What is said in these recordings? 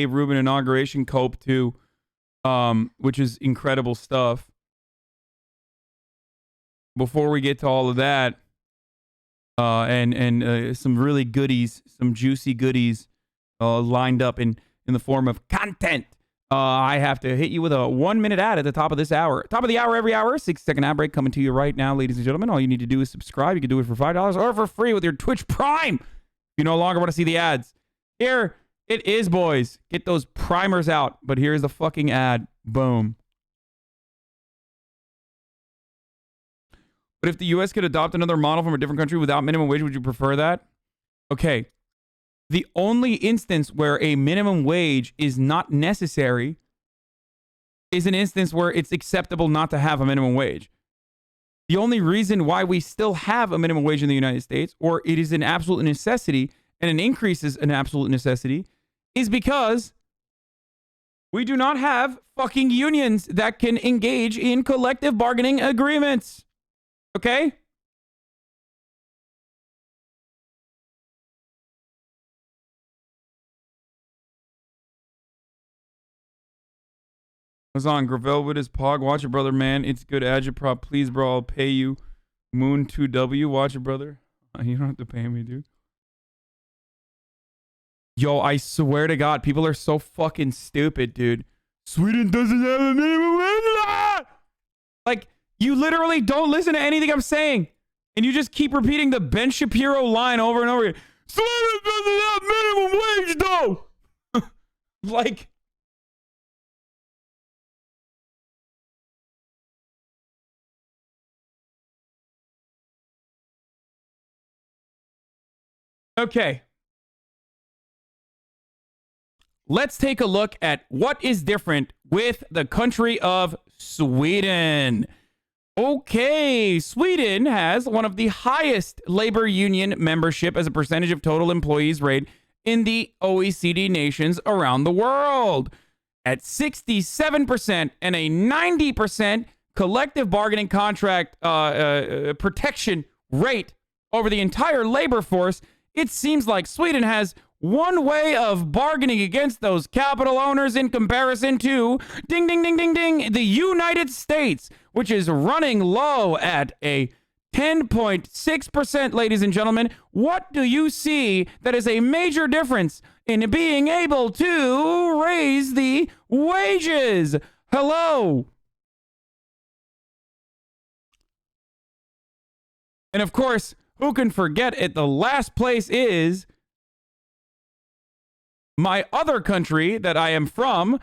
Dave Rubin inauguration cope too, which is incredible stuff. Before we get to all of that, and some really goodies, some juicy goodies lined up in the form of content. I have to hit you with a 1-minute ad at the top of this hour. Top of the hour, every hour, 6-second ad break coming to you right now, ladies and gentlemen. All you need to do is subscribe. You can do it for $5 or for free with your Twitch Prime. You no longer want to see the ads. Here it is, boys. Get those primers out. But here's the fucking ad. Boom. But if the U.S. could adopt another model from a different country without minimum wage, would you prefer that? Okay. The only instance where a minimum wage is not necessary is an instance where it's acceptable not to have a minimum wage. The only reason why we still have a minimum wage in the United States, or it is an absolute necessity, and an increase is an absolute necessity, is because we do not have fucking unions that can engage in collective bargaining agreements. Okay? What's on? Gravel with his pog. Watch it, brother, man. It's good agitprop. Please, bro. I'll pay you. Moon 2W. Watch it, brother. You don't have to pay me, dude. Yo, I swear to God, people are so fucking stupid, dude. Sweden doesn't have a minimum wage. Like, you literally don't listen to anything I'm saying. And you just keep repeating the Ben Shapiro line over and over again. Sweden doesn't have minimum wage, though. Like... Okay. Let's take a look at what is different with the country of Sweden. Okay, Sweden has one of the highest labor union membership as a percentage of total employees rate in the OECD nations around the world, at 67% and a 90% collective bargaining contract protection rate over the entire labor force. It seems like Sweden has one way of bargaining against those capital owners in comparison to, ding, ding, ding, ding, ding, the United States, which is running low at a 10.6%, ladies and gentlemen. What do you see that is a major difference in being able to raise the wages? Hello? And of course, who can forget it? The last place is my other country that I am from,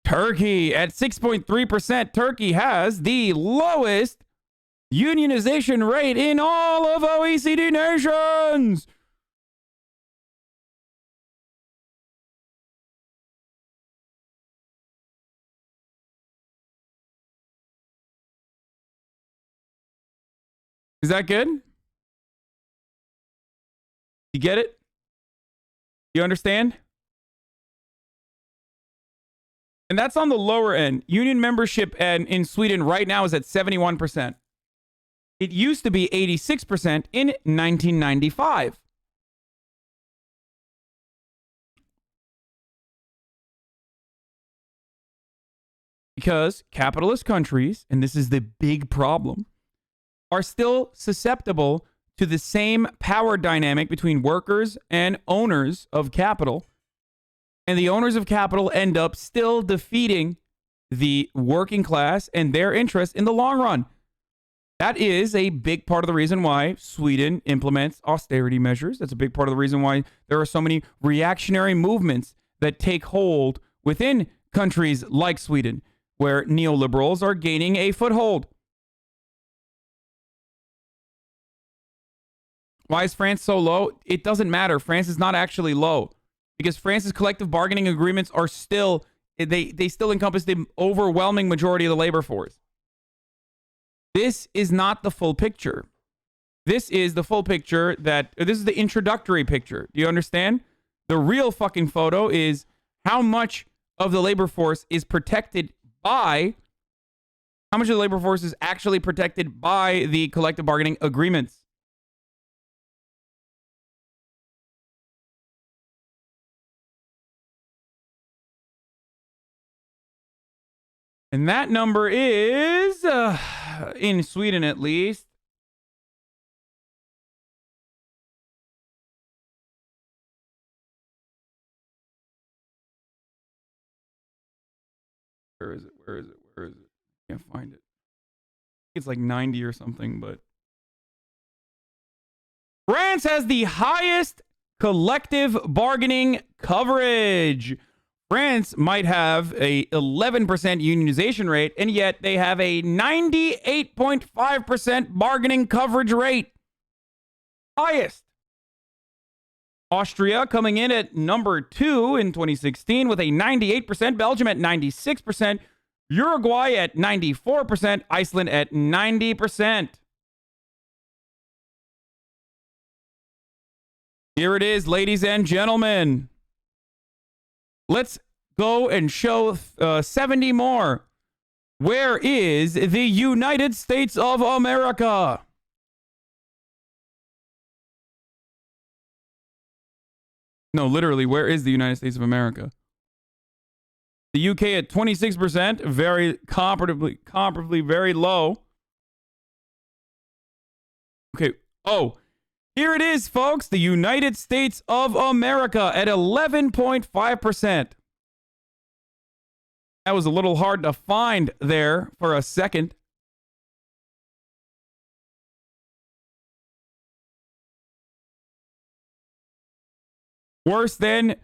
Turkey, at 6.3%. Turkey has the lowest unionization rate in all of OECD nations. Is that good? You get it? You understand? And that's on the lower end. Union membership in Sweden right now is at 71%. It used to be 86% in 1995. Because capitalist countries, and this is the big problem, are still susceptible to the same power dynamic between workers and owners of capital. And the owners of capital end up still defeating the working class and their interests in the long run. That is a big part of the reason why Sweden implements austerity measures. That's a big part of the reason why there are so many reactionary movements that take hold within countries like Sweden, where neoliberals are gaining a foothold. Why is France so low? It doesn't matter. France is not actually low because France's collective bargaining agreements are still, they still encompass the overwhelming majority of the labor force. This is not the full picture. This is the full picture this is the introductory picture. Do you understand? The real fucking photo is how much of the labor force is protected by, how much of the labor force is actually protected by the collective bargaining agreements. And that number is, in Sweden at least, where is it? Where is it? Where is it? Can't find it. It's like 90 or something, but France has the highest collective bargaining coverage. France might have a 11% unionization rate, and yet they have a 98.5% bargaining coverage rate. Highest. Austria coming in at number 2 in 2016 with a 98%, Belgium at 96%, Uruguay at 94%, Iceland at 90%. Here it is, ladies and gentlemen. Let's go and show 70 more. Where is the United States of America? No, literally, where is the United States of America? The UK at 26%, very comparably very low. Okay. Oh, here it is, folks. The United States of America at 11.5%. That was a little hard to find there for a second. Worse than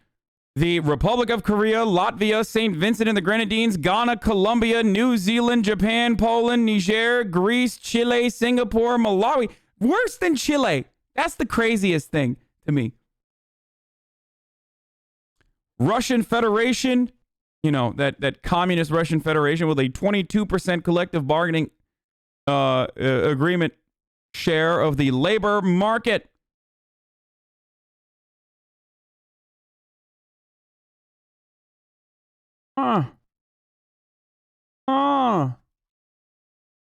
the Republic of Korea, Latvia, St. Vincent and the Grenadines, Ghana, Colombia, New Zealand, Japan, Poland, Niger, Greece, Chile, Singapore, Malawi. Worse than Chile. That's the craziest thing to me. Russian Federation, you know, that communist Russian Federation with a 22% collective bargaining agreement share of the labor market.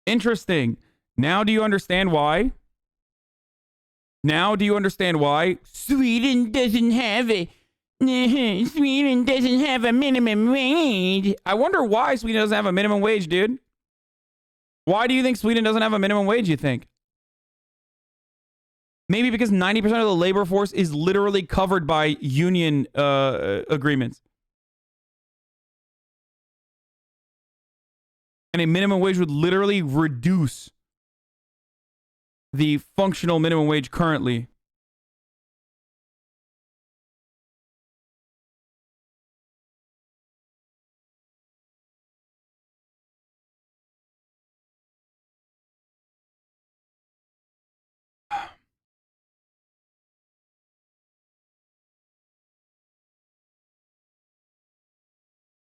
Interesting. Now do you understand why? Now do you understand why Sweden doesn't have a minimum wage? I wonder why Sweden doesn't have a minimum wage, dude. Why do you think Sweden doesn't have a minimum wage, you think? Maybe because 90% of the labor force is literally covered by union agreements. And a minimum wage would literally reduce the functional minimum wage currently.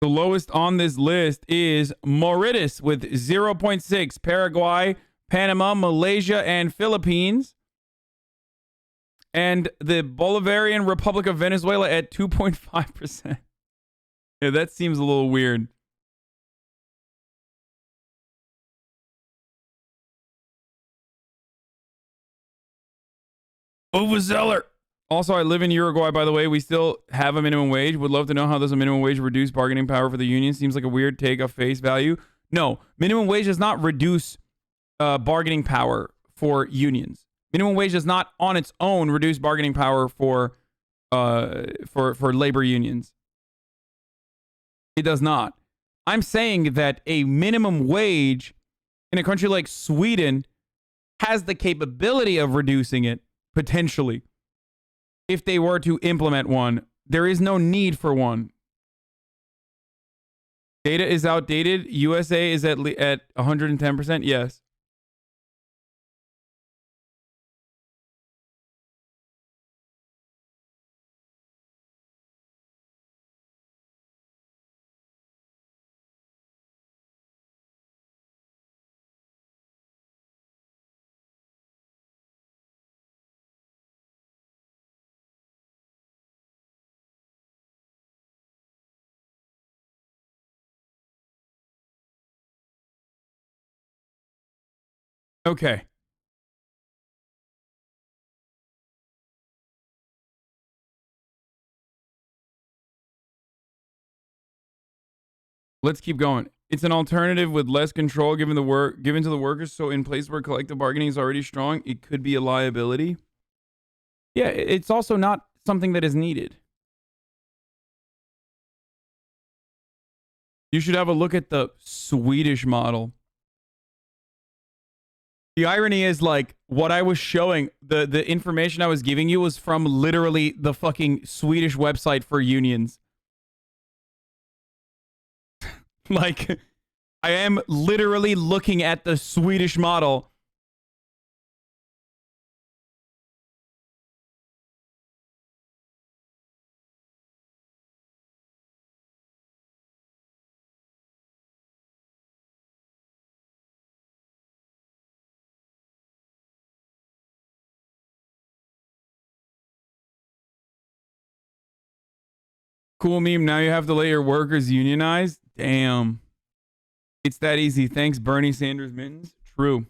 The lowest on this list is Mauritius with 0.6, Paraguay, Panama, Malaysia, and Philippines. And the Bolivarian Republic of Venezuela at 2.5%. Yeah, that seems a little weird. Overzeller. Also, I live in Uruguay, by the way. We still have a minimum wage. Would love to know how does a minimum wage reduce bargaining power for the union? Seems like a weird take of face value. No, minimum wage does not reduce bargaining power for unions. Minimum wage does not on its own reduce bargaining power for labor unions. It does not. I'm saying that a minimum wage in a country like Sweden has the capability of reducing it potentially. If they were to implement one, there is no need for one. Data is outdated. USA is at 110%. Yes. Okay. Let's keep going. It's an alternative with less control given to the workers. So in places where collective bargaining is already strong, it could be a liability. Yeah, it's also not something that is needed. You should have a look at the Swedish model. The irony is, like, what I was showing, the information I was giving you was from literally the fucking Swedish website for unions. Like, I am literally looking at the Swedish model. Cool meme. Now you have to let your workers unionize. Damn. It's that easy. Thanks, Bernie Sanders mittens. True.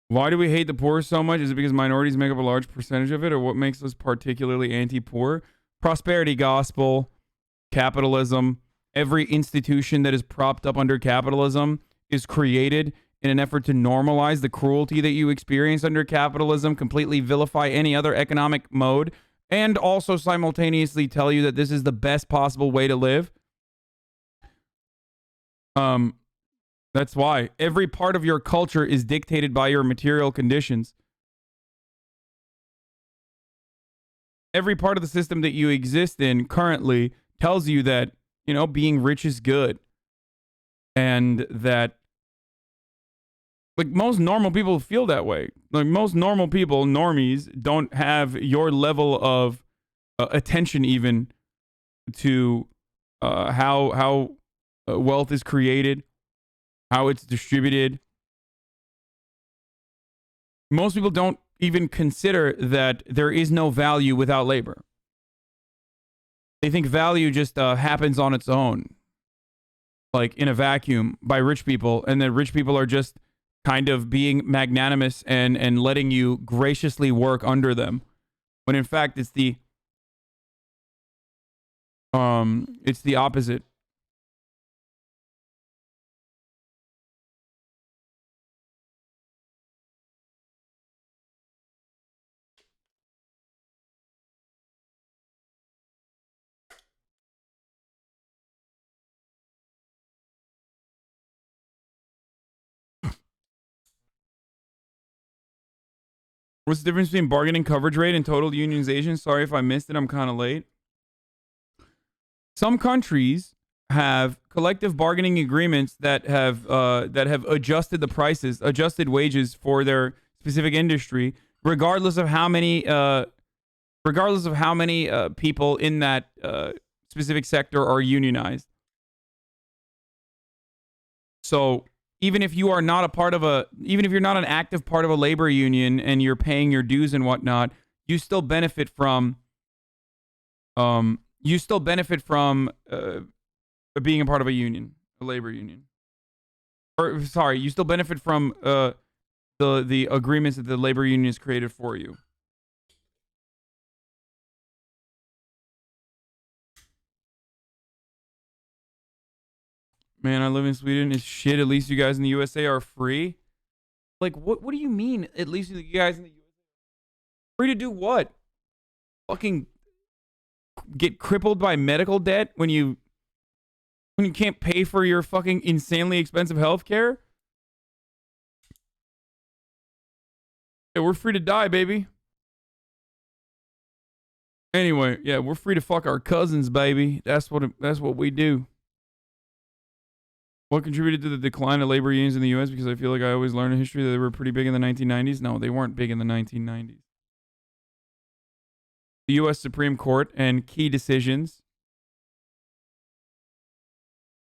Why do we hate the poor so much? Is it because minorities make up a large percentage of it, or what makes us particularly anti-poor? Prosperity gospel, capitalism. Every institution that is propped up under capitalism is created in an effort to normalize the cruelty that you experience under capitalism, completely vilify any other economic mode, and also simultaneously tell you that this is the best possible way to live. That's why every part of your culture is dictated by your material conditions. Every part of the system that you exist in currently tells you that, you know, being rich is good. And that, like, most normal people feel that way. Like, most normal people, normies, don't have your level of attention even to how wealth is created, how it's distributed. Most people don't even consider that there is no value without labor. They think value just happens on its own, like in a vacuum by rich people, and then rich people are just kind of being magnanimous and letting you graciously work under them, when in fact it's the opposite. What's the difference between bargaining coverage rate and total unionization? Sorry if I missed it. I'm kind of late. Some countries have collective bargaining agreements that have adjusted the prices, adjusted wages for their specific industry, regardless of how many people in that specific sector are unionized. So even if you are not a part of even if you're not an active part of a labor union and you're paying your dues and whatnot, you still benefit from being a part of a union, a labor union. Or sorry, you still benefit from the agreements that the labor union has created for you. Man, I live in Sweden. It's shit. At least you guys in the USA are free. Like, what do you mean? At least you guys in the USA free to do what? Fucking get crippled by medical debt when you can't pay for your fucking insanely expensive healthcare? Yeah, we're free to die, baby. Anyway, yeah, we're free to fuck our cousins, baby. That's what we do. What contributed to the decline of labor unions in the U.S.? Because I feel like I always learned in history that they were pretty big in the 1990s. No, they weren't big in the 1990s. The U.S. Supreme Court and key decisions.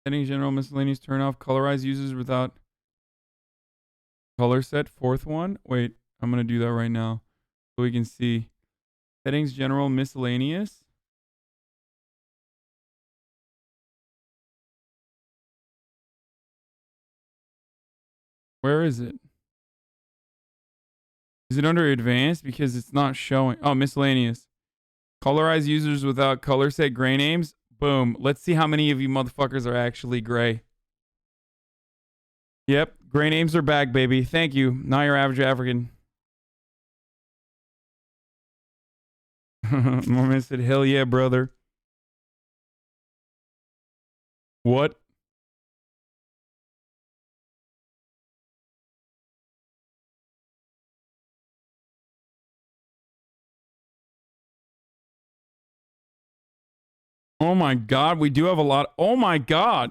Settings general miscellaneous turn off. Colorize users without color set. Fourth one. Wait, I'm going to do that right now so we can see. Settings general miscellaneous. Where is it? Is it under advanced? Because it's not showing. Oh, miscellaneous. Colorize users without color set gray names. Boom. Let's see how many of you motherfuckers are actually gray. Yep. Gray names are back, baby. Thank you. Now you're average African. Mormon said, hell yeah, brother. What? Oh my God, we do have a lot. Oh my God.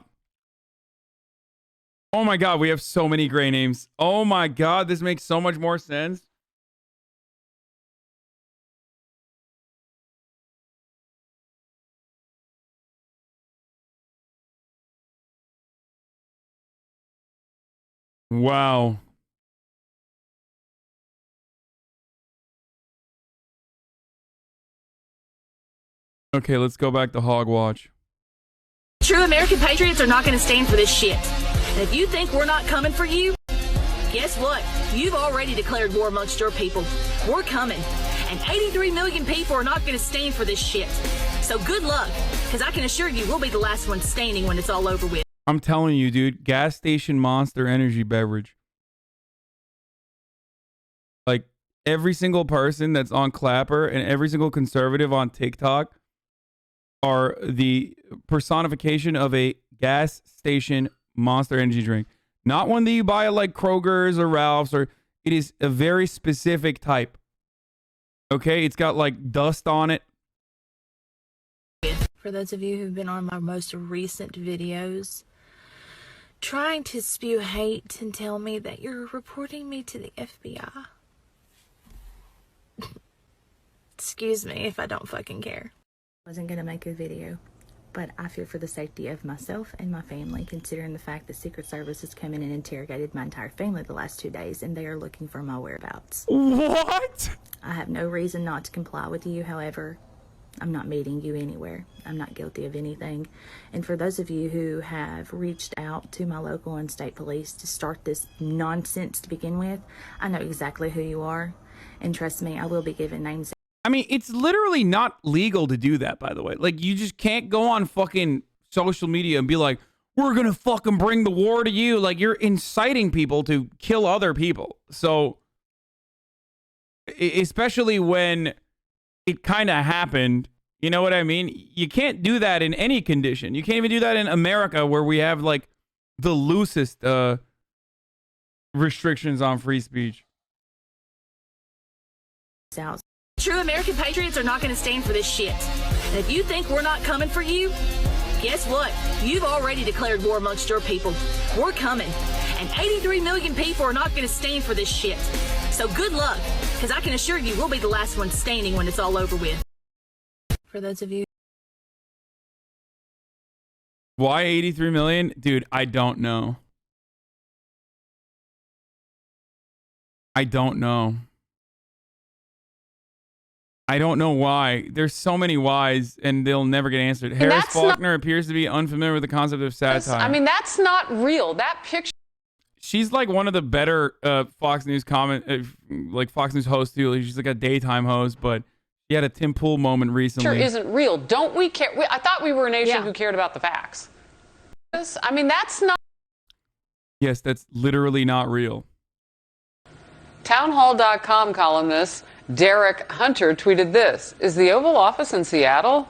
Oh my God, we have so many gray names. Oh my God, this makes so much more sense. Wow. Okay, let's go back to Hogwatch. True American patriots are not going to stand for this shit. And if you think we're not coming for you, guess what? You've already declared war amongst your people. We're coming. And 83 million people are not going to stand for this shit. So good luck, because I can assure you we'll be the last ones standing when it's all over with. I'm telling you, dude, gas station Monster energy beverage. Like, every single person that's on Clapper and every single conservative on TikTok are the personification of a gas station Monster energy drink. Not one that you buy at like Kroger's or Ralph's, or it is a very specific type. Okay, it's got like dust on it. For those of you who've been on my most recent videos, trying to spew hate and tell me that you're reporting me to the FBI. Excuse me if I don't fucking care. I wasn't going to make a video, but I fear for the safety of myself and my family, considering the fact that Secret Service has come in and interrogated my entire family the last 2 days, and they are looking for my whereabouts. What? I have no reason not to comply with you. However, I'm not meeting you anywhere. I'm not guilty of anything. And for those of you who have reached out to my local and state police to start this nonsense to begin with, I know exactly who you are. And trust me, I will be giving names. I mean, it's literally not legal to do that, by the way. Like, you just can't go on fucking social media and be like, we're going to fucking bring the war to you. Like, you're inciting people to kill other people. So, especially when it kind of happened, you know what I mean? You can't do that in any condition. You can't even do that in America, where we have, like, the loosest restrictions on free speech. True American patriots are not going to stand for this shit. And if you think we're not coming for you, guess what? You've already declared war amongst your people. We're coming. And 83 million people are not going to stand for this shit. So good luck, because I can assure you we'll be the last ones standing when it's all over with. For those of you. Why 83 million? Dude, I don't know. I don't know. I don't know why. There's so many whys, and they'll never get answered. Harris Faulkner appears to be unfamiliar with the concept of satire. I mean, that's not real. That picture. She's like one of the better Fox News like Fox News hosts too. She's like a daytime host, but she had a Tim Pool moment recently. Picture isn't real. Don't we care? I thought we were a nation who cared about the facts. I mean, that's not. Yes, that's literally not real. Townhall.com columnist Derek Hunter tweeted this. Is the Oval Office in Seattle?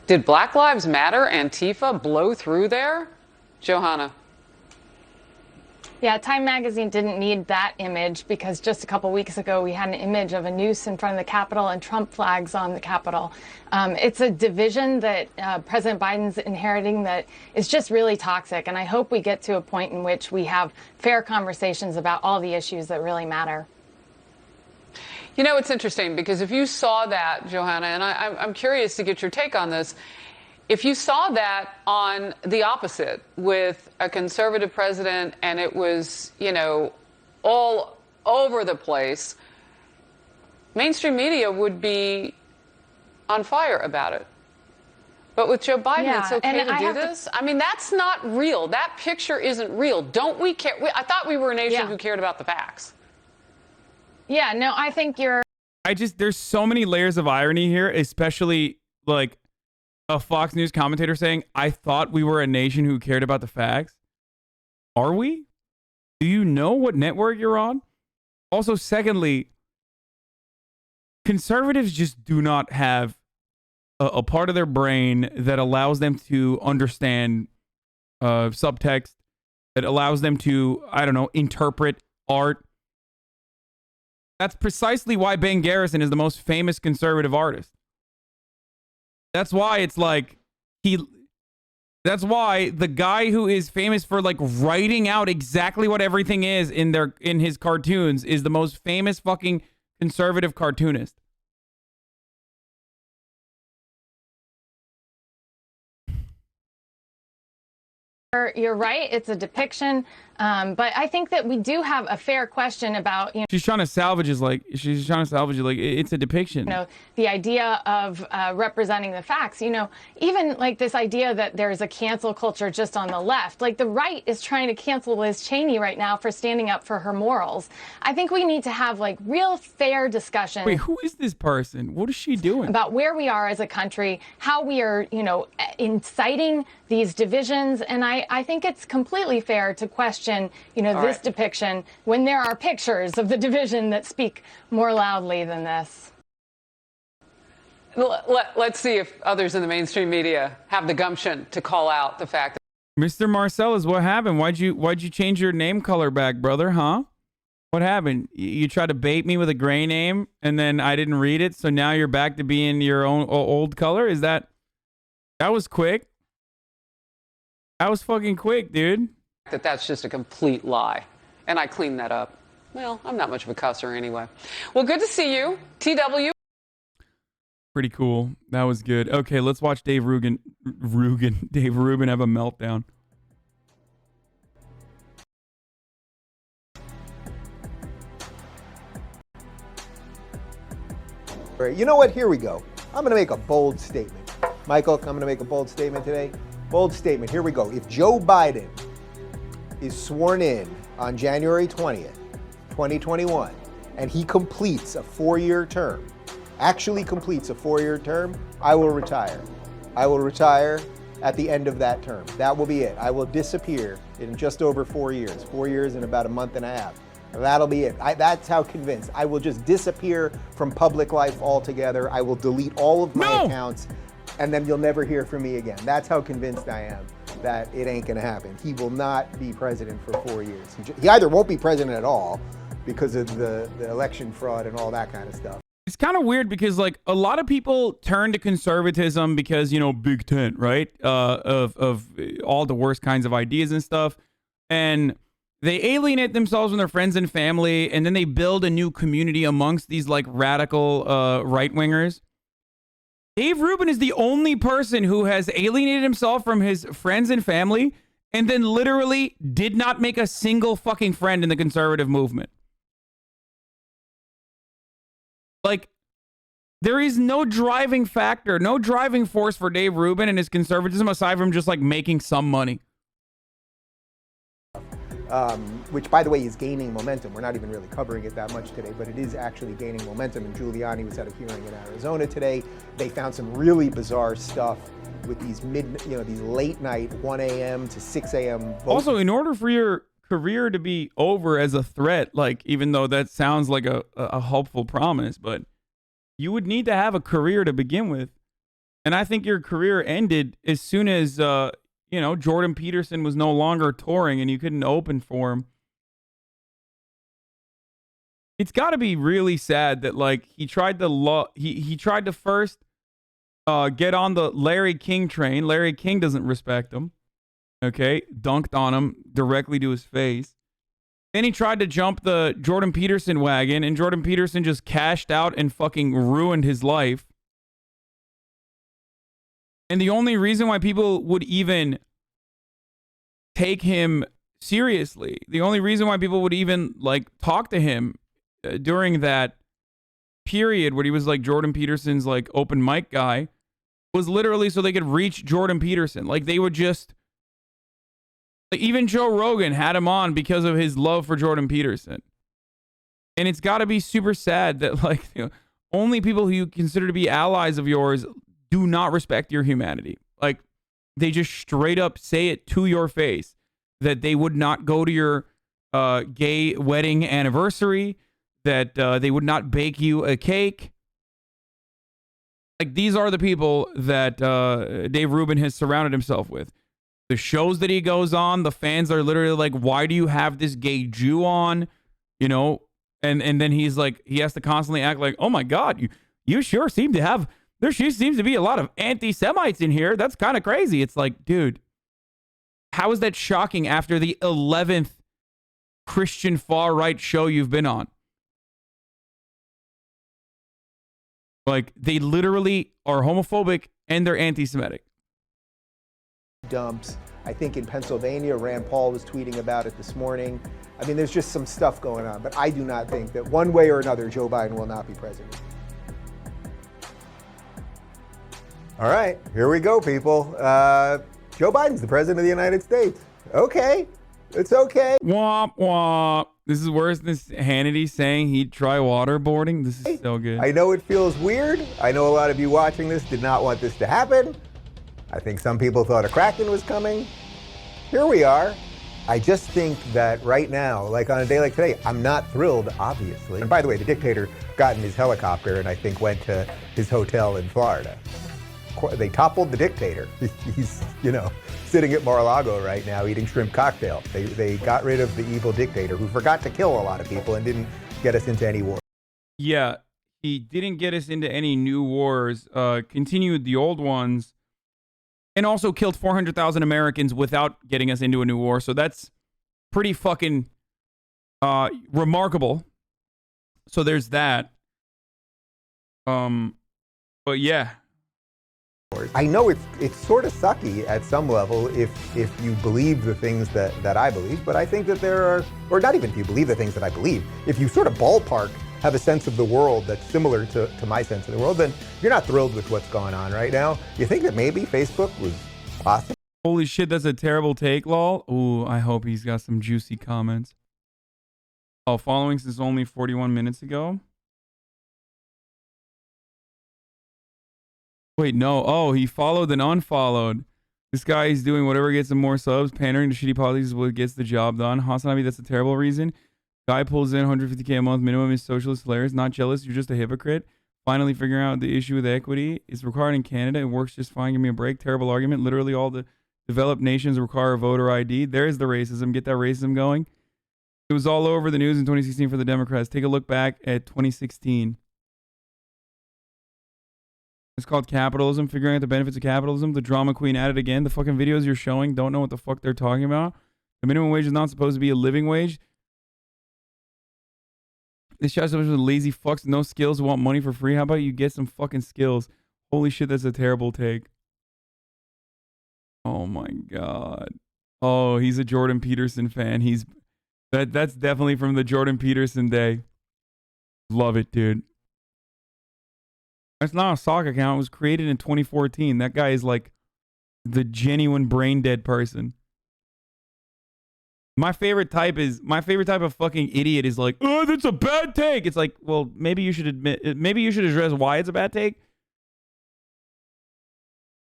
Did Black Lives Matter Antifa blow through there? Johanna. Yeah, Time Magazine didn't need that image because just a couple weeks ago we had an image of a noose in front of the Capitol and Trump flags on the Capitol. It's a division that President Biden's inheriting that is just really toxic, and I hope we get to a point in which we have fair conversations about all the issues that really matter. You know, it's interesting because if you saw that, Johanna, and I'm curious to get your take on this, if you saw that on the opposite with a conservative president and it was, you know, all over the place, mainstream media would be on fire about it. But with Joe Biden, it's okay to do this? I mean, that's not real. That picture isn't real. Don't we care? I thought we were a nation who cared about the facts. Yeah, no, I think you're... There's so many layers of irony here, especially, like, a Fox News commentator saying, I thought we were a nation who cared about the facts. Are we? Do you know what network you're on? Also, secondly, conservatives just do not have a part of their brain that allows them to understand subtext, that allows them to, I don't know, interpret art. That's precisely why Ben Garrison is the most famous conservative artist. That's why it's like that's why the guy who is famous for like writing out exactly what everything is in his cartoons is the most famous fucking conservative cartoonist. You're right. It's a depiction. But I think that we do have a fair question about, She's trying to salvage it like it's a depiction. The idea of representing the facts, even like this idea that there's a cancel culture just on the left. Like the right is trying to cancel Liz Cheney right now for standing up for her morals. I think we need to have like real fair discussion. Wait, who is this person? What is she doing? About where we are as a country, how we are, inciting these divisions. And I think it's completely fair to question, this depiction when there are pictures of the division that speak more loudly than this. Let's see if others in the mainstream media have the gumption to call out the fact that Mr. Marcellus, what happened? Why'd you change your name color back, brother? Huh? What happened? You tried to bait me with a gray name, and then I didn't read it, so now you're back to being your own old color? That was quick? That was fucking quick, dude. that's just a complete lie. And I cleaned that up. Well, I'm not much of a cusser anyway. Well, good to see you, TW. Pretty cool. That was good. Okay, let's watch Dave Rubin have a meltdown. All right, you know what? Here we go. I'm going to make a bold statement. Michael, I'm going to make a bold statement today. Bold statement. Here we go. If Joe Biden is sworn in on January 20th, 2021, and he completes a 4-year term, actually completes a 4-year term, I will retire. I will retire at the end of that term. That will be it. I will disappear in just over 4 years. 4 years and about a month and a half. That'll be it. That's how convinced. I will just disappear from public life altogether. I will delete all of my accounts, and then you'll never hear from me again. That's how convinced I am that it ain't gonna happen. He will not be president for 4 years. He either won't be president at all because of the election fraud and all that kind of stuff. It's kind of weird because like a lot of people turn to conservatism because, Big Tent, right? Of all the worst kinds of ideas and stuff. And they alienate themselves from their friends and family, and then they build a new community amongst these like radical right-wingers. Dave Rubin is the only person who has alienated himself from his friends and family and then literally did not make a single fucking friend in the conservative movement. Like, there is no driving factor, no driving force for Dave Rubin and his conservatism aside from just like making some money. Which, by the way, is gaining momentum. We're not even really covering it that much today, but it is actually gaining momentum. And Giuliani was at a hearing in Arizona today. They found some really bizarre stuff with these these late night 1 a.m. to 6 a.m. votes. Also, in order for your career to be over as a threat, like, even though that sounds like a hopeful promise, but you would need to have a career to begin with. And I think your career ended as soon as, Jordan Peterson was no longer touring and you couldn't open for him. It's got to be really sad that like he tried to first get on the Larry King train. Larry King doesn't respect him. Okay, dunked on him directly to his face. Then he tried to jump the Jordan Peterson wagon, and Jordan Peterson just cashed out and fucking ruined his life. And the only reason why people would even take him seriously, the only reason why people would even like talk to him during that period where he was like Jordan Peterson's like open mic guy was literally so they could reach Jordan Peterson. Like they would just, like, even Joe Rogan had him on because of his love for Jordan Peterson. And it's got to be super sad that like only people who you consider to be allies of yours do not respect your humanity. Like, they just straight up say it to your face that they would not go to your gay wedding anniversary, that they would not bake you a cake. Like, these are the people that Dave Rubin has surrounded himself with. The shows that he goes on, the fans are literally like, why do you have this gay Jew on? You know, and then he's like, he has to constantly act like, oh my God, you sure seem to have, there sure seems to be a lot of anti-Semites in here. That's kind of crazy. It's like, dude, how is that shocking after the 11th Christian far-right show you've been on? Like, they literally are homophobic and they're anti-Semitic. Dumps. I think in Pennsylvania, Rand Paul was tweeting about it this morning. I mean, there's just some stuff going on, but I do not think that one way or another, Joe Biden will not be president. All right, here we go, people. Joe Biden's the president of the United States. Okay, it's okay. Womp womp. This is worse than Hannity saying he'd try waterboarding. This is so good. I know it feels weird. I know a lot of you watching this did not want this to happen. I think some people thought a Kraken was coming. Here we are. I just think that right now, like on a day like today, I'm not thrilled, obviously. And by the way, the dictator got in his helicopter and I think went to his hotel in Florida. They toppled the dictator. He's, you know, sitting at Mar-a-Lago right now eating shrimp cocktail. They got rid of the evil dictator who forgot to kill a lot of people and didn't get us into any war. Yeah, he didn't get us into any new wars, continued the old ones, and also killed 400,000 Americans without getting us into a new war. So that's pretty fucking remarkable. So there's that. But yeah. I know it's sort of sucky at some level if you believe the things that I believe, but I think that there are, or not even if you believe the things that I believe, if you sort of ballpark have a sense of the world that's similar to my sense of the world, then you're not thrilled with what's going on right now. You think that maybe Facebook was possible? Holy shit, that's a terrible take, lol. Ooh, I hope he's got some juicy comments. Oh, following since only 41 minutes ago. Wait, no. Oh, he followed and unfollowed. This guy is doing whatever gets him more subs. Pandering to shitty politics is what gets the job done. Hasanabi, that's a terrible reason. Guy pulls in 150K a month minimum is socialist hilarious. Not jealous. You're just a hypocrite. Finally figuring out the issue with equity. It's required in Canada. It works just fine. Give me a break. Terrible argument. Literally all the developed nations require a voter ID. There's the racism. Get that racism going. It was all over the news in 2016 for the Democrats. Take a look back at 2016. It's called capitalism. Figuring out the benefits of capitalism. The drama queen at it again. The fucking videos you're showing don't know what the fuck they're talking about. The minimum wage is not supposed to be a living wage. This shot's a bunch of lazy fucks with no skills who want money for free. How about you get some fucking skills? Holy shit, that's a terrible take. Oh my god. Oh, he's a Jordan Peterson fan. That's definitely from the Jordan Peterson day. Love it, dude. That's not a sock account. It was created in 2014. That guy is like the genuine brain dead person. My favorite type of fucking idiot is like, oh, that's a bad take. It's like, well, maybe you should address why it's a bad take.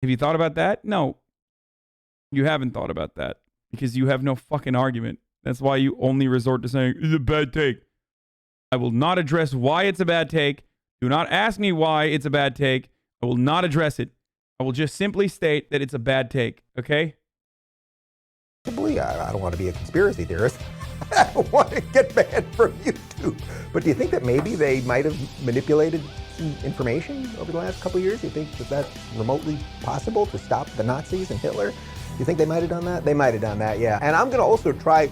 Have you thought about that? No. You haven't thought about that because you have no fucking argument. That's why you only resort to saying, it's a bad take. I will not address why it's a bad take. Do not ask me why it's a bad take. I will not address it. I will just simply state that it's a bad take. Okay? I don't want to be a conspiracy theorist. I don't want to get banned from YouTube. But do you think that maybe they might have manipulated some information over the last couple of years? Do you think that that's remotely possible to stop the Nazis and Hitler? Do you think they might have done that? They might have done that, yeah. And I'm going to also try.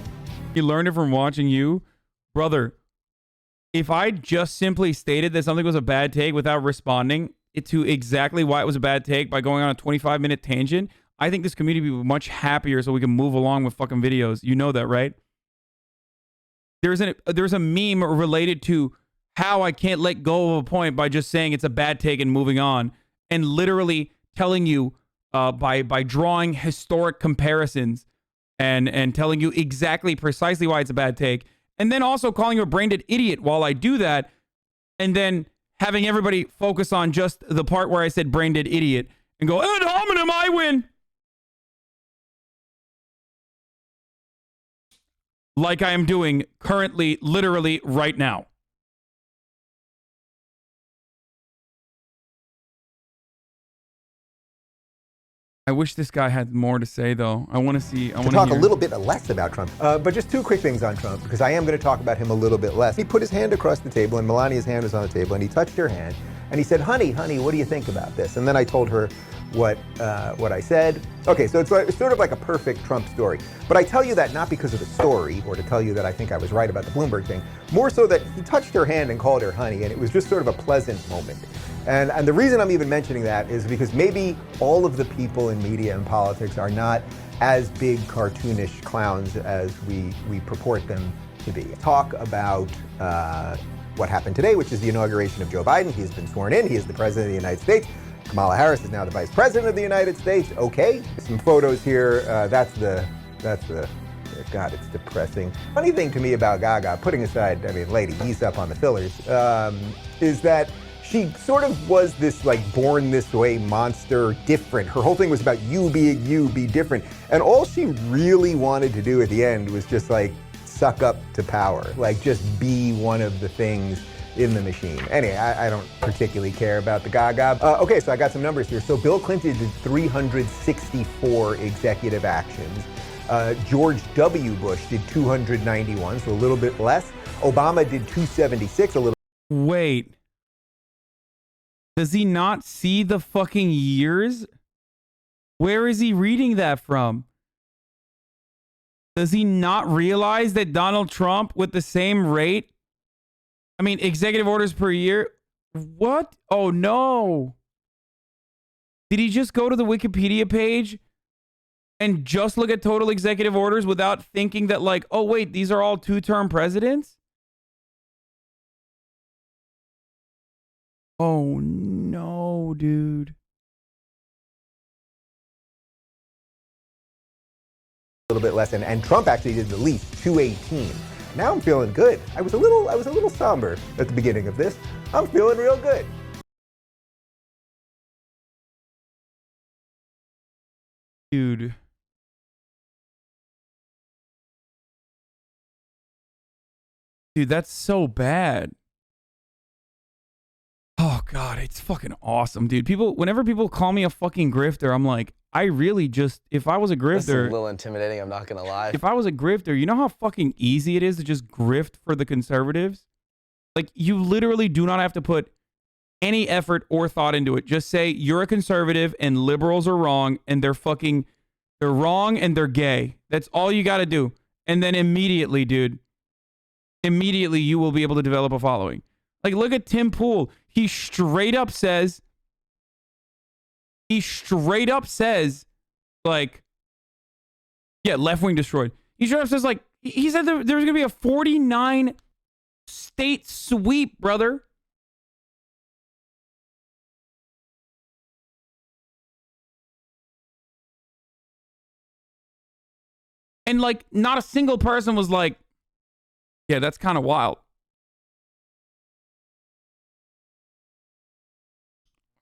You learned it from watching you? Brother, if I just simply stated that something was a bad take without responding to exactly why it was a bad take by going on a 25-minute tangent, I think this community would be much happier so we can move along with fucking videos. You know that, right? There's a meme related to how I can't let go of a point by just saying it's a bad take and moving on, and literally telling you by drawing historic comparisons and telling you exactly precisely why it's a bad take, and then also calling you a brain dead idiot while I do that, and then having everybody focus on just the part where I said brain dead idiot and go, ad hominem, I win. Like I am doing currently, literally right now. I wish this guy had more to say, though. I want to see. I want to talk hear. a little bit less about Trump. But just two quick things on Trump, because I am going to talk about him a little bit less. He put his hand across the table, and Melania's hand was on the table, and he touched her hand, and he said, honey, what do you think about this? And then I told her what I said. Okay, so it's sort of like a perfect Trump story. But I tell you that not because of the story, or to tell you that I think I was right about the Bloomberg thing, more so that he touched her hand and called her honey, and it was just sort of a pleasant moment. And the reason I'm even mentioning that is because maybe all of the people in media and politics are not as big cartoonish clowns as we purport them to be. Talk about what happened today, which is the inauguration of Joe Biden. He has been sworn in. He is the president of the United States. Kamala Harris is now the vice president of the United States. Okay, some photos here. That's the God, it's depressing. Funny thing to me about Gaga, putting aside, I mean, lady, ease up on the fillers, is that she sort of was this like born this way monster, different. Her whole thing was about you being you, be different. And all she really wanted to do at the end was just like suck up to power, like just be one of the things in the machine. Anyway, I don't particularly care about the Gaga. Okay, so I got some numbers here. So Bill Clinton did 364 executive actions. George W. Bush did 291, so a little bit less. Obama did 276, a little. Wait. Does he not see the fucking years? Where is he reading that from? Does he not realize that Donald Trump, with the same rate, I mean, executive orders per year? What? Oh, no. Did he just go to the Wikipedia page and just look at total executive orders without thinking that, like, oh, wait, these are all two-term presidents? Oh, no, dude. A little bit less, and Trump actually did the least, 218. Now I'm feeling good. I was a little somber at the beginning of this. I'm feeling real good. Dude. Dude, that's so bad. Oh, God, it's fucking awesome, dude. Whenever people call me a fucking grifter, I'm like, I really just, if I was a grifter. That's a little intimidating, I'm not going to lie. If I was a grifter, you know how fucking easy it is to just grift for the conservatives? Like, you literally do not have to put any effort or thought into it. Just say, you're a conservative and liberals are wrong and they're wrong and they're gay. That's all you got to do. And then immediately, dude, you will be able to develop a following. Like, look at Tim Pool. He straight up says, like, yeah, left wing destroyed. He straight up says, like, he said there's going to be a 49 state sweep, brother. And, like, not a single person was like, yeah, that's kind of wild.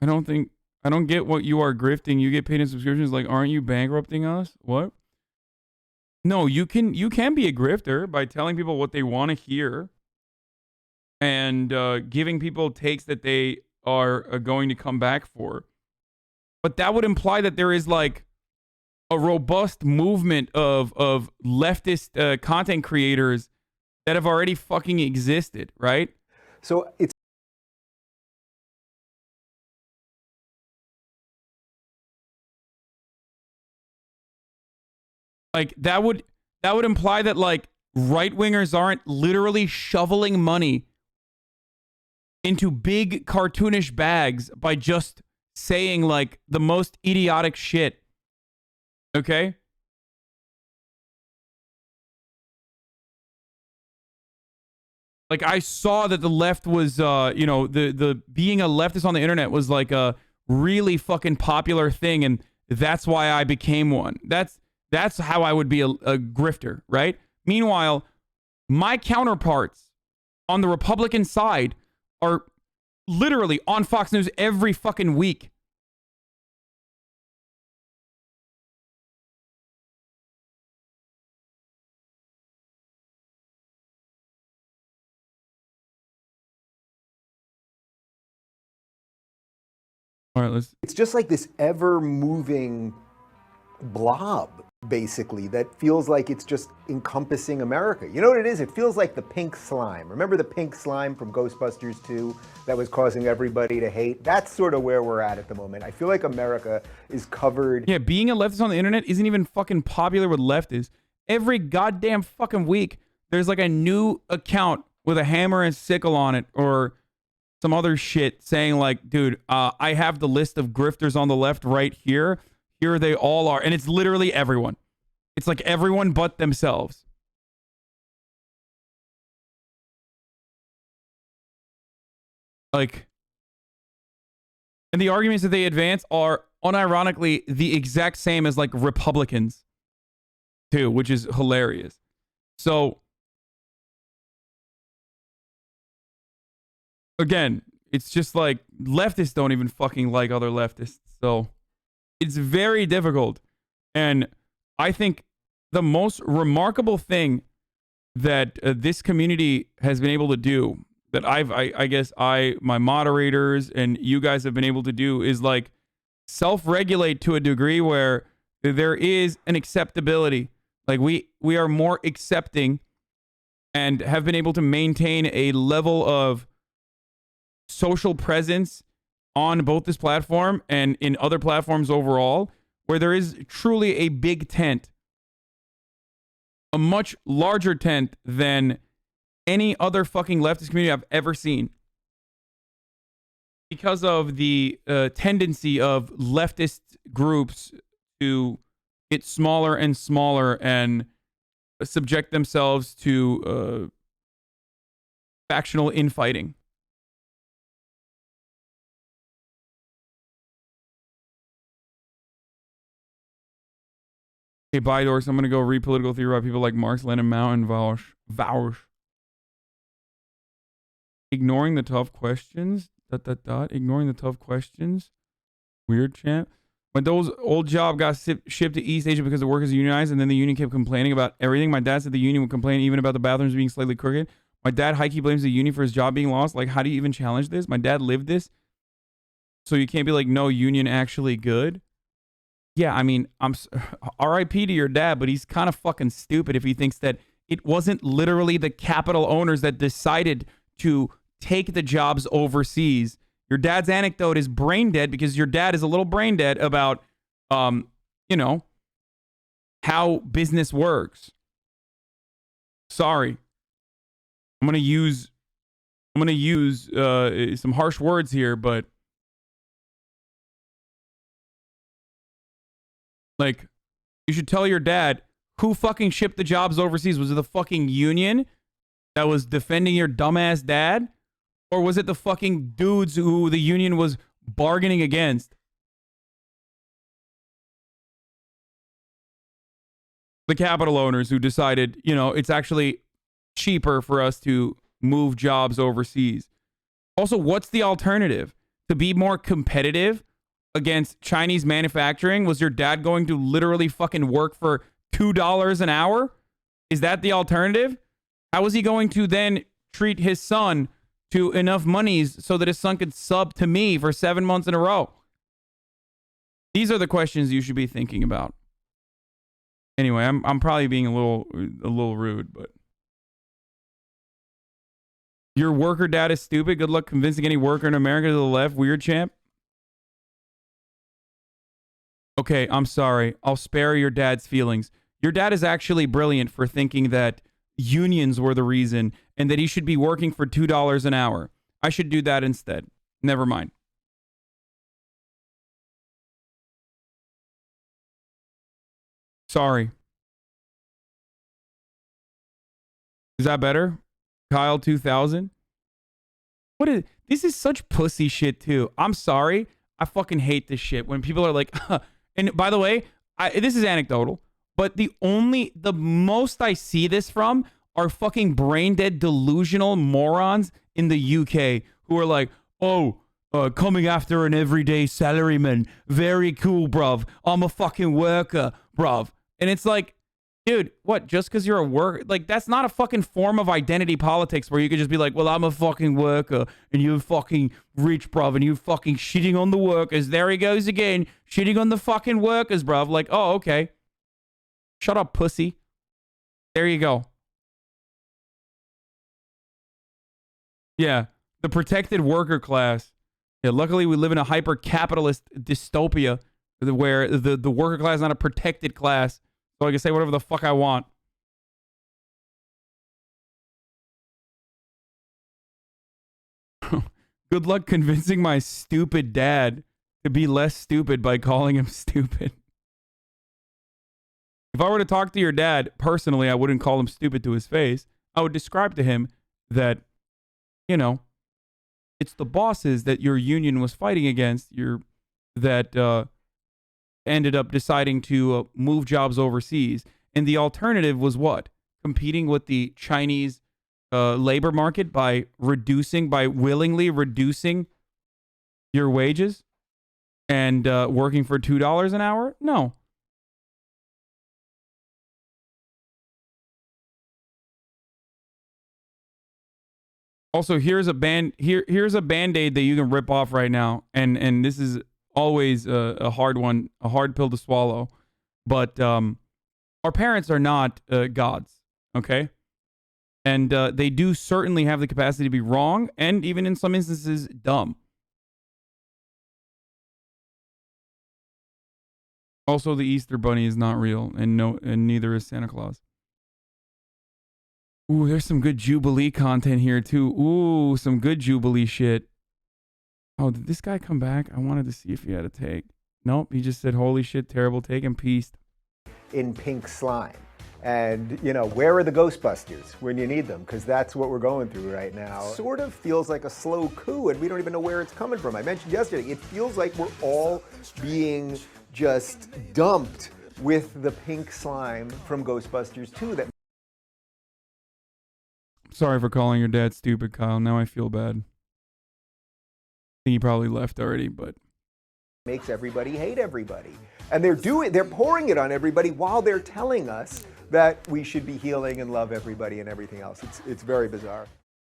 I don't get what you are grifting. You get paid in subscriptions. Like, aren't you bankrupting us? What? No, you can be a grifter by telling people what they want to hear and giving people takes that they are going to come back for. But that would imply that there is like a robust movement of leftist content creators that have already fucking existed, right? So it's like that would imply that like right-wingers aren't literally shoveling money into big cartoonish bags by just saying like the most idiotic shit. Okay? Like, I saw that the left was, the being a leftist on the internet was like a really fucking popular thing, and that's why I became one. That's how I would be a grifter, right? Meanwhile, my counterparts on the Republican side are literally on Fox News every fucking week. All right, let's. It's just like this ever-moving blob, basically, that feels like it's just encompassing America. You know what it is? It feels like the pink slime. Remember the pink slime from Ghostbusters 2 that was causing everybody to hate? That's sort of where we're at the moment. I feel like America is covered. Yeah, being a leftist on the internet isn't even fucking popular with leftists. Every goddamn fucking week, there's like a new account with a hammer and sickle on it, or some other shit saying like, dude, I have the list of grifters on the left right here. Here they all are. And it's literally everyone. It's like everyone but themselves. Like, and the arguments that they advance are unironically the exact same as like Republicans too, which is hilarious. So again, it's just like leftists don't even fucking like other leftists. So it's very difficult. And I think the most remarkable thing that this community has been able to do, that I guess my moderators and you guys have been able to do, is like self-regulate to a degree where there is an acceptability. Like we are more accepting and have been able to maintain a level of social presence on both this platform and in other platforms overall, where there is truly a big tent, a much larger tent than any other fucking leftist community I've ever seen, because of the tendency of leftist groups to get smaller and smaller and subject themselves to factional infighting. Okay, bye, Doris. I'm going to go read political theory about people like Marx, Lenin, Mao, and Vaush. Ignoring the tough questions. ... Ignoring the tough questions. Weird chant. When those old job got shipped to East Asia because the workers unionized, and then the union kept complaining about everything. My dad said the union would complain even about the bathrooms being slightly crooked. My dad high-key blames the union for his job being lost. Like, how do you even challenge this? My dad lived this. So you can't be like, no, union actually good. Yeah, I mean, I'm RIP to your dad, but he's kind of fucking stupid if he thinks that it wasn't literally the capital owners that decided to take the jobs overseas. Your dad's anecdote is brain dead because your dad is a little brain dead about, you know, how business works. Sorry. I'm gonna use some harsh words here, but like, you should tell your dad who fucking shipped the jobs overseas. Was it the fucking union that was defending your dumbass dad? Or was it the fucking dudes who the union was bargaining against? The capital owners who decided, you know, it's actually cheaper for us to move jobs overseas. Also, what's the alternative? To be more competitive against Chinese manufacturing? Was your dad going to literally fucking work for $2 an hour? Is that the alternative? How was he going to then treat his son to enough monies so that his son could sub to me for 7 months in a row? These are the questions you should be thinking about. Anyway, I'm probably being a little rude, but your worker dad is stupid. Good luck convincing any worker in America to the left. Weird champ. Okay, I'm sorry. I'll spare your dad's feelings. Your dad is actually brilliant for thinking that unions were the reason and that he should be working for $2 an hour. I should do that instead. Never mind. Sorry. Is that better? Kyle 2000? This is such pussy shit too. I'm sorry. I fucking hate this shit when people are like, and by the way, this is anecdotal, but the most I see this from are fucking brain dead delusional morons in the UK who are like, coming after an everyday salaryman. Very cool, bruv. I'm a fucking worker, bruv. And it's like, dude, what? Just because you're a worker? Like, that's not a fucking form of identity politics where you could just be like, well, I'm a fucking worker and you're fucking rich, bruv, and you fucking shitting on the workers. There he goes again, shitting on the fucking workers, bruv. Like, oh, okay. Shut up, pussy. There you go. Yeah, the protected worker class. Yeah, luckily we live in a hyper-capitalist dystopia where the worker class is not a protected class. So I can say whatever the fuck I want. Good luck convincing my stupid dad to be less stupid by calling him stupid. If I were to talk to your dad personally, I wouldn't call him stupid to his face. I would describe to him that, you know, it's the bosses that your union was fighting against that ended up deciding to move jobs overseas. And the alternative was what? Competing with the Chinese labor market by willingly reducing your wages and working for $2 an hour? No. Also, here's a Band-Aid that you can rip off right now, and this is always a hard one, a hard pill to swallow. But our parents are not gods, okay? And they do certainly have the capacity to be wrong, and even in some instances, dumb. Also, the Easter Bunny is not real, and neither is Santa Claus. Ooh, there's some good Jubilee content here, too. Ooh, some good Jubilee shit. Oh, did this guy come back? I wanted to see if he had a take. Nope, he just said, holy shit, terrible take, and peaced. In pink slime. And, you know, where are the Ghostbusters when you need them? Because that's what we're going through right now. Sort of feels like a slow coup, and we don't even know where it's coming from. I mentioned yesterday, it feels like we're all being just dumped with the pink slime from Ghostbusters 2 that Sorry for calling your dad stupid, Kyle. Now I feel bad. I think he probably left already, but makes everybody hate everybody. And they're pouring it on everybody while they're telling us that we should be healing and love everybody and everything else. It's very bizarre.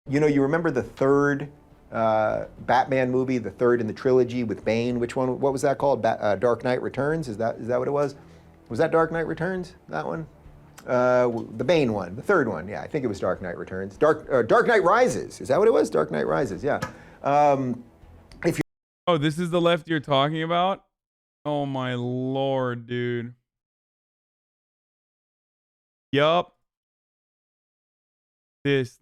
You know, you remember the third Batman movie, the third in the trilogy with Bane? Which one? What was that called? Dark Knight Returns? Is that what it was? Was that Dark Knight Returns? That one? The Bane one, the third one. Yeah, I think it was Dark Knight Returns. Dark Knight Rises. Is that what it was? Dark Knight Rises. Yeah. Oh, this is the left you're talking about? Oh my lord, dude. Yup. This.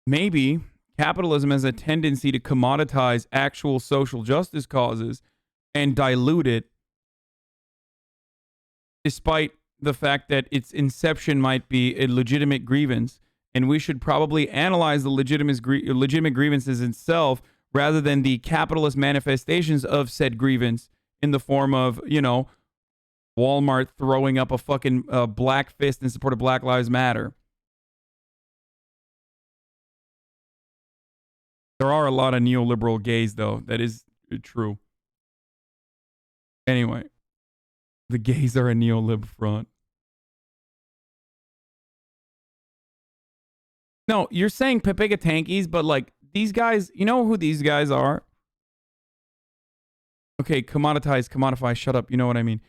Maybe capitalism has a tendency to commoditize actual social justice causes and dilute it, despite the fact that its inception might be a legitimate grievance, and we should probably analyze the legitimate grievances itself rather than the capitalist manifestations of said grievance in the form of, you know, Walmart throwing up a fucking black fist in support of Black Lives Matter. There are a lot of neoliberal gays, though. That is true. Anyway, the gays are a neolib front. No, you're saying Pepega Tankies, but like these guys, you know who these guys are? Okay, commodify, shut up. You know what I mean.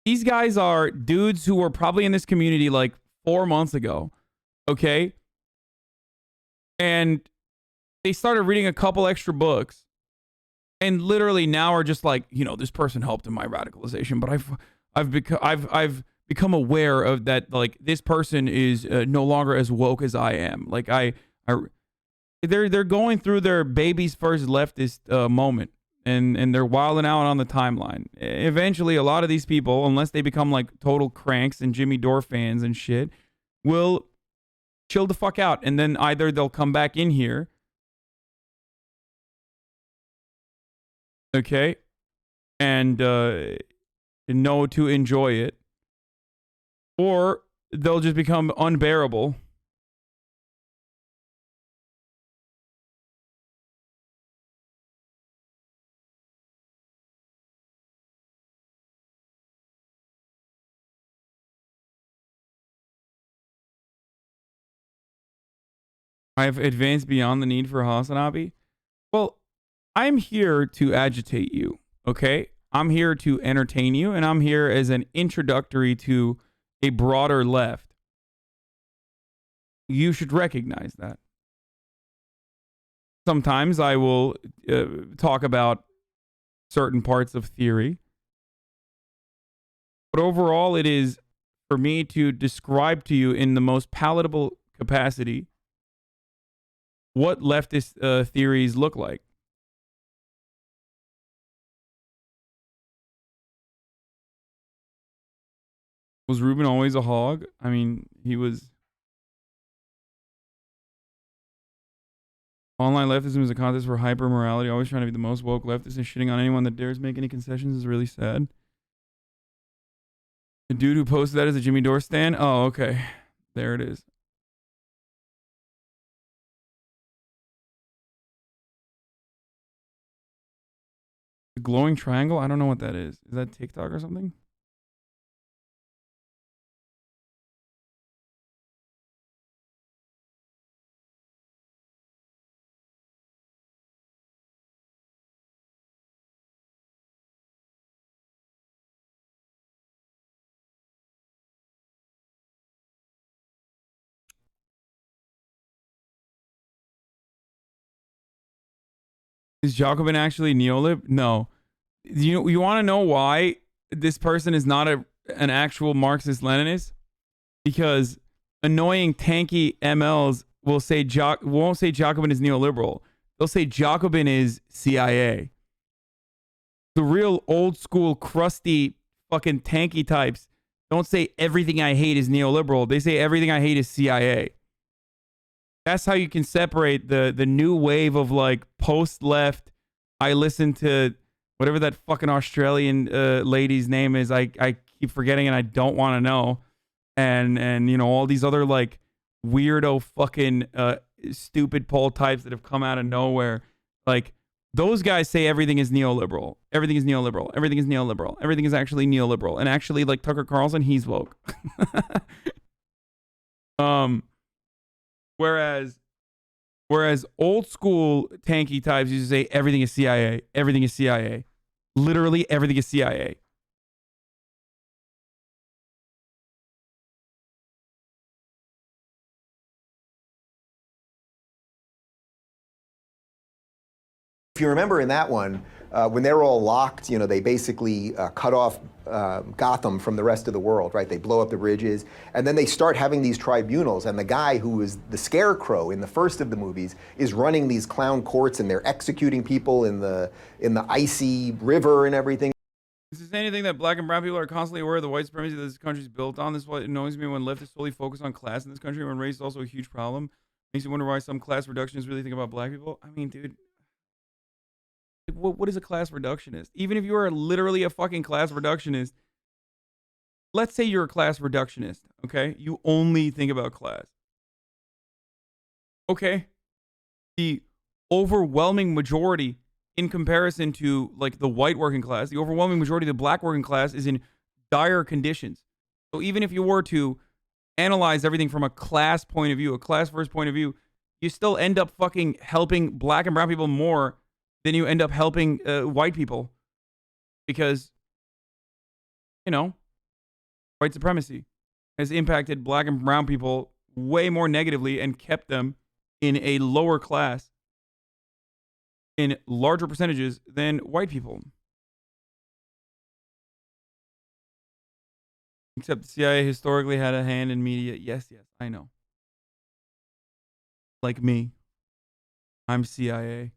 These guys are dudes who were probably in this community like 4 months ago. Okay? And they started reading a couple extra books and literally now are just like, you know, this person helped in my radicalization, but I've become aware of that, like this person is no longer as woke as I am. Like they're going through their baby's first leftist moment and they're wilding out on the timeline. Eventually, a lot of these people, unless they become like total cranks and Jimmy Dore fans and shit, will chill the fuck out, and then either they'll come back in here, okay, and know to enjoy it, or they'll just become unbearable. I've advanced beyond the need for Hasanabi. Well, I'm here to agitate you, okay? I'm here to entertain you, and I'm here as an introductory to a broader left. You should recognize that. Sometimes I will talk about certain parts of theory, but overall, it is for me to describe to you in the most palatable capacity what leftist theories look like. Was Ruben always a hog? I mean, he was. Online leftism is a contest for hyper morality, always trying to be the most woke leftist and shitting on anyone that dares make any concessions is really sad. The dude who posted that is a Jimmy Dore stan? Oh, okay. There it is. The glowing triangle? I don't know what that is. Is that TikTok or something? Is Jacobin actually neolib? No. You want to know why this person is not an actual Marxist Leninist? Because annoying tanky MLs won't say Jacobin is neoliberal. They'll say Jacobin is CIA. The real old school crusty fucking tanky types don't say everything I hate is neoliberal. They say everything I hate is CIA. That's how you can separate the new wave of like post left. I listen to whatever that fucking Australian lady's name is. I keep forgetting and I don't want to know. And you know, all these other like weirdo fucking stupid poll types that have come out of nowhere. Like those guys say everything is neoliberal. Everything is neoliberal. Everything is neoliberal. Everything is actually neoliberal. And actually, like Tucker Carlson, he's woke. Whereas old school tanky types used to say everything is CIA. Everything is CIA. Literally everything is CIA. If you remember in that one, when they were all locked, you know, they basically cut off Gotham from the rest of the world, right? They blow up the bridges, and then they start having these tribunals, and the guy who is the Scarecrow in the first of the movies is running these clown courts, and they're executing people in the icy river and everything. Is this anything that black and brown people are constantly aware of the white supremacy that this country is built on? This is what annoys me when leftists solely focus on class in this country when race is also a huge problem. Makes me wonder why some class reductionists really think about black people. I mean, dude, what is a class reductionist? Even if you are literally a fucking class reductionist, let's say you're a class reductionist, okay? You only think about class. Okay? The overwhelming majority in comparison to like the white working class, the overwhelming majority of the black working class is in dire conditions. So even if you were to analyze everything from a class point of view, a class first point of view, you still end up fucking helping black and brown people more than you end up helping white people, because, you know, white supremacy has impacted black and brown people way more negatively and kept them in a lower class in larger percentages than white people. Except the CIA historically had a hand in media. Yes, I know. Like me. I'm CIA.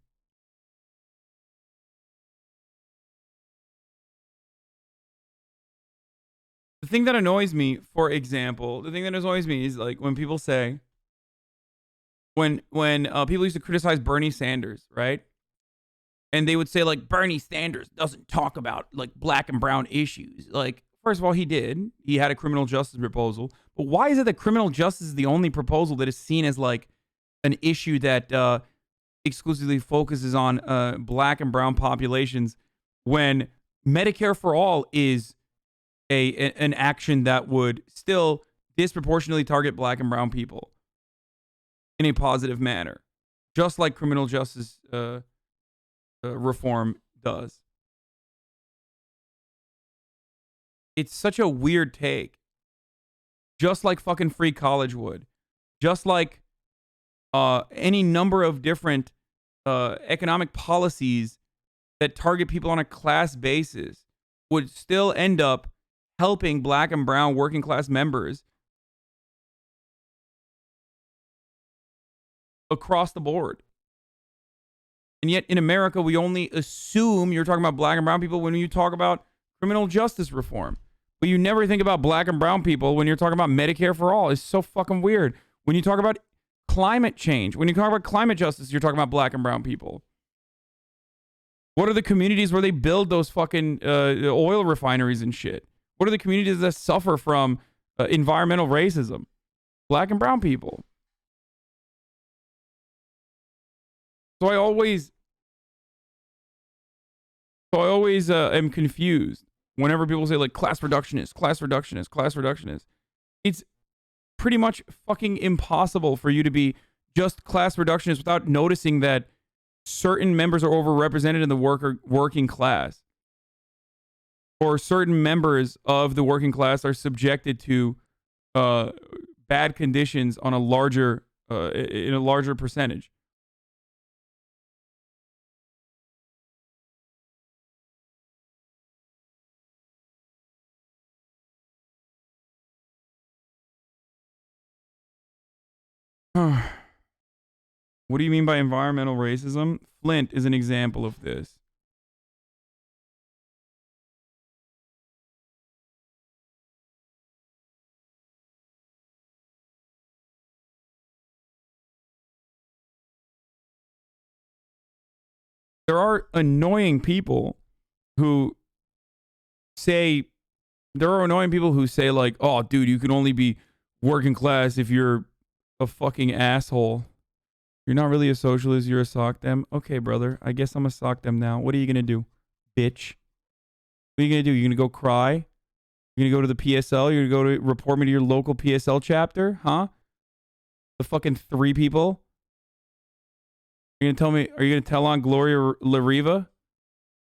The thing that annoys me, for example, the thing that annoys me is like when people say, when people used to criticize Bernie Sanders, right? And they would say like Bernie Sanders doesn't talk about like black and brown issues. Like, first of all, he did. He had a criminal justice proposal. But why is it that criminal justice is the only proposal that is seen as like an issue that exclusively focuses on black and brown populations when Medicare for all is an action that would still disproportionately target black and brown people in a positive manner, just like criminal justice reform does. It's such a weird take. Just like fucking free college would. Just like any number of different economic policies that target people on a class basis would still end up helping black and brown working class members across the board. And yet in America, we only assume you're talking about black and brown people when you talk about criminal justice reform. But you never think about black and brown people when you're talking about Medicare for all. It's so fucking weird. When you talk about climate change, when you talk about climate justice, you're talking about black and brown people. What are the communities where they build those fucking oil refineries and shit? What are the communities that suffer from environmental racism? Black and brown people. So I always am confused whenever people say like class reductionist. It's pretty much fucking impossible for you to be just class reductionist without noticing that certain members are overrepresented in the working class, or certain members of the working class are subjected to bad conditions on a larger in a larger percentage. What do you mean by environmental racism? Flint is an example of this. There are annoying people who say, like, oh, dude, you can only be working class if you're a fucking asshole. You're not really a socialist, you're a sock dem. Okay, brother, I guess I'm a sock dem now. What are you gonna do, bitch? What are you gonna do? You're gonna go cry? You're gonna go to the PSL? You're gonna go to report me to your local PSL chapter? Huh? The fucking 3 people? You're gonna tell me, are you gonna tell on Gloria LaRiva?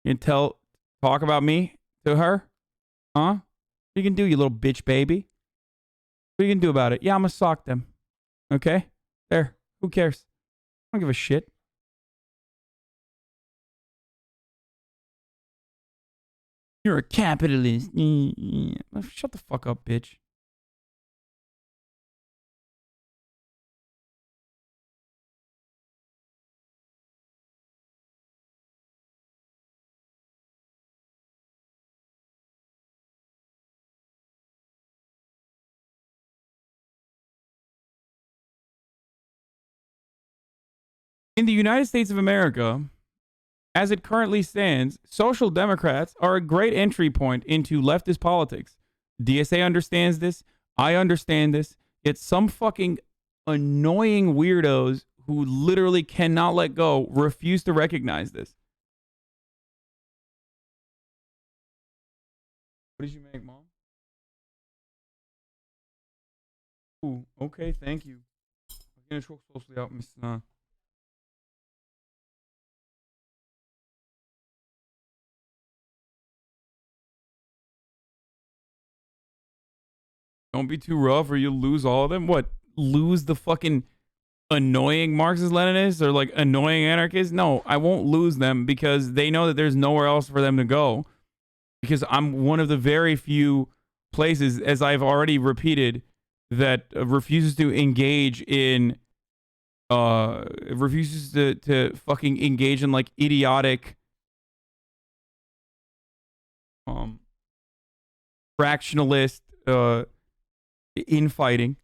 You gonna talk about me to her? Huh? What are you gonna do, you little bitch baby? What are you gonna do about it? Yeah, I'm gonna sock them. Okay? There. Who cares? I don't give a shit. You're a capitalist. Shut the fuck up, bitch. In the United States of America, as it currently stands, social democrats are a great entry point into leftist politics. DSA understands this. I understand this. Yet some fucking annoying weirdos who literally cannot let go refuse to recognize this. What did you make, Mom? Ooh, okay, thank you. Yine çok soslu yapmışsın ha. Don't be too rough or you'll lose all of them. What? Lose the fucking annoying Marxist-Leninists or like annoying anarchists? No, I won't lose them because they know that there's nowhere else for them to go. Because I'm one of the very few places, as I've already repeated, that refuses to engage in, refuses to fucking engage in like idiotic, fractionalist, infighting.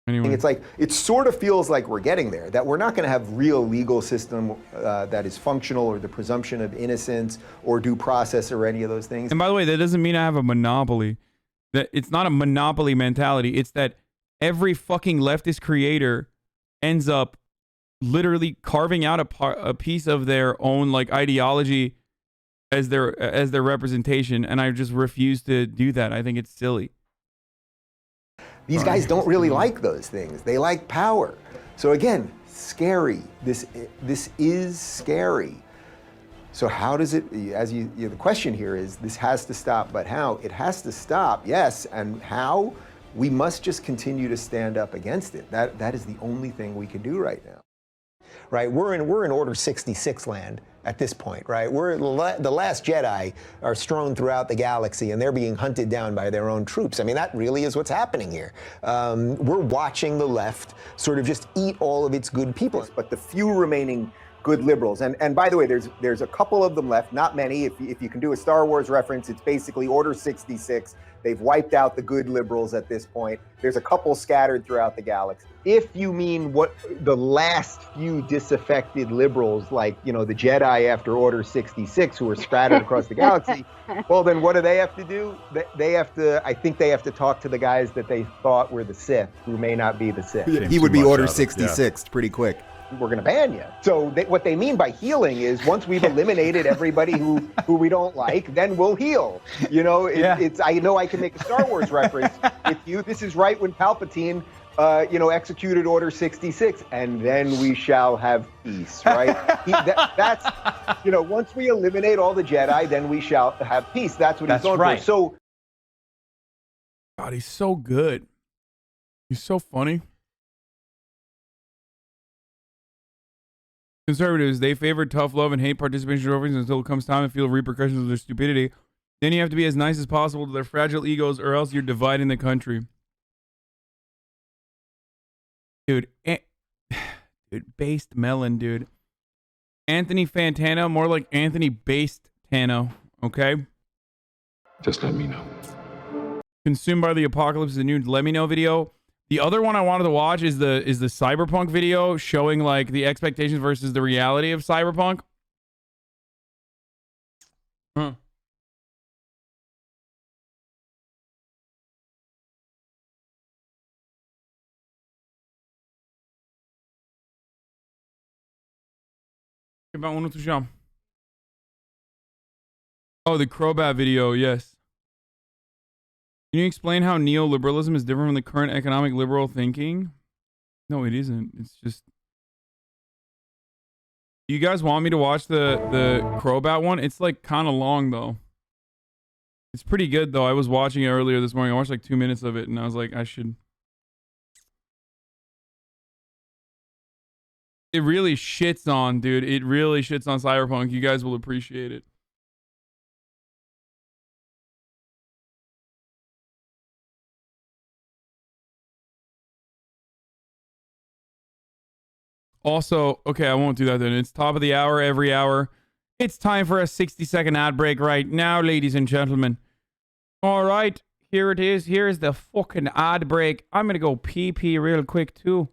Anyway. It's like, it sort of feels like we're getting there, that we're not going to have real legal system that is functional, or the presumption of innocence or due process or any of those things. And by the way, that doesn't mean I have a monopoly. That it's not a monopoly mentality. It's that every fucking leftist creator ends up literally carving out a piece of their own like ideology as their representation, and I just refuse to do that. I think it's silly. These guys don't really like those things. They like power. So again, scary. This is scary. So how does it, the question here is, this has to stop, but how? It has to stop, yes, and how? We must just continue to stand up against it. That is the only thing we can do right now. Right, we're in Order 66 land at this point, right? The last Jedi are strewn throughout the galaxy, and they're being hunted down by their own troops. I mean, that really is what's happening here. We're watching the left sort of just eat all of its good people. But the few remaining good liberals, and by the way, there's a couple of them left, not many. If you can do a Star Wars reference, it's basically Order 66. They've wiped out the good liberals at this point. There's a couple scattered throughout the galaxy. If you mean what the last few disaffected liberals, like, the Jedi after Order 66 who are scattered across the galaxy, well, then what do they have to do? I think they have to talk to the guys that they thought were the Sith, who may not be the Sith. He would be Order 66 pretty quick. We're going to ban you. So what they mean by healing is, once we've eliminated everybody who we don't like, then we'll heal. It's I know I can make a Star Wars reference with you. This is right when Palpatine, executed Order 66, and then we shall have peace, right? That's once we eliminate all the Jedi, then we shall have peace. That's what he's going for. So, God, he's so good. He's so funny. Conservatives, they favor tough love and hate participation trophies until it comes time to feel repercussions of their stupidity. Then you have to be as nice as possible to their fragile egos, or else you're dividing the country. Dude, based melon, dude. Anthony Fantano, more like Anthony Based Tano, okay? Just let me know. Consumed by the Apocalypse, the new Let Me Know video. The other one I wanted to watch is the Cyberpunk video, showing like the expectations versus the reality of Cyberpunk. Oh, the Crobat video, yes. Can you explain how neoliberalism is different from the current economic liberal thinking? No, it isn't. It's just... You guys want me to watch the Crobat one? It's like kind of long though. It's pretty good though. I was watching it earlier this morning. I watched like 2 minutes of it and I was like, I should... It really shits on, dude. It really shits on Cyberpunk. You guys will appreciate it. Also, okay, I won't do that then. It's top of the hour, every hour. It's time for a 60-second ad break right now, ladies and gentlemen. All right, here it is. Here's the fucking ad break. I'm going to go pee real quick too.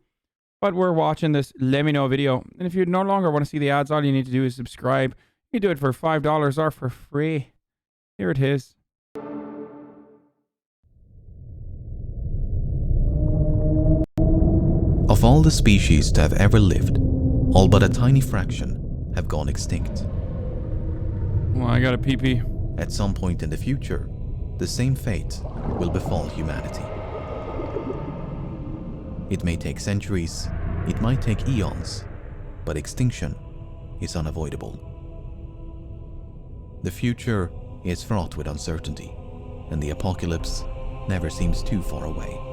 But we're watching this Let Me Know video. And if you no longer want to see the ads, all you need to do is subscribe. You do it for $5 or for free. Here it is. Of all the species to have ever lived, all but a tiny fraction have gone extinct. Well, I got a pee. At some point in the future, the same fate will befall humanity. It may take centuries, it might take eons, but extinction is unavoidable. The future is fraught with uncertainty, and the apocalypse never seems too far away.